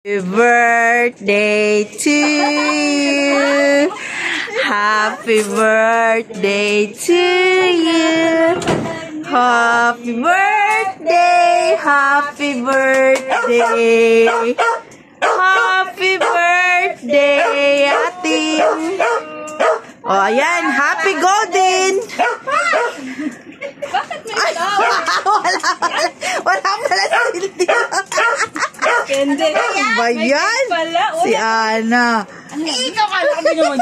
Birthday to you. Happy birthday to you. Happy birthday. Happy birthday. Happy birthday, ating. Oh, ayan. Happy Golden. Bakit may Wala pala sildi. Hindi. Ba yan? Si Ana. Ikaw ka lang naman.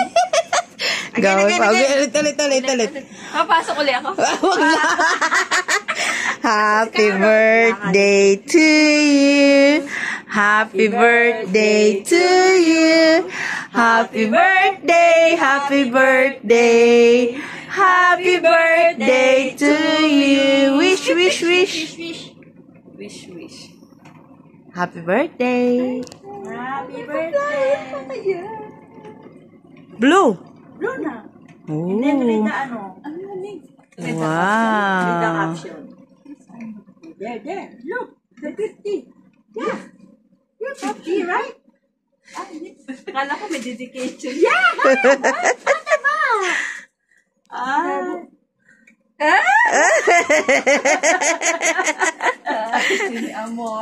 Gawin pa. Ulit. Papasok ulit ako. Wag na. Happy birthday to you. Happy birthday to you. Happy birthday. Happy birthday. Happy birthday to you. Wish. Happy birthday. Happy birthday. Blue. Blue na. Oh. Hindi, read the ano. Read the Wow. caption. There. Look. The 50. Yeah. You're 50, right? Akala ko may dedication. Yeah! Amor.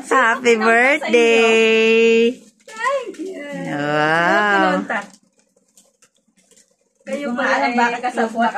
Happy birthday. Thank you. Wow. Kayo ba? Alam ba kasama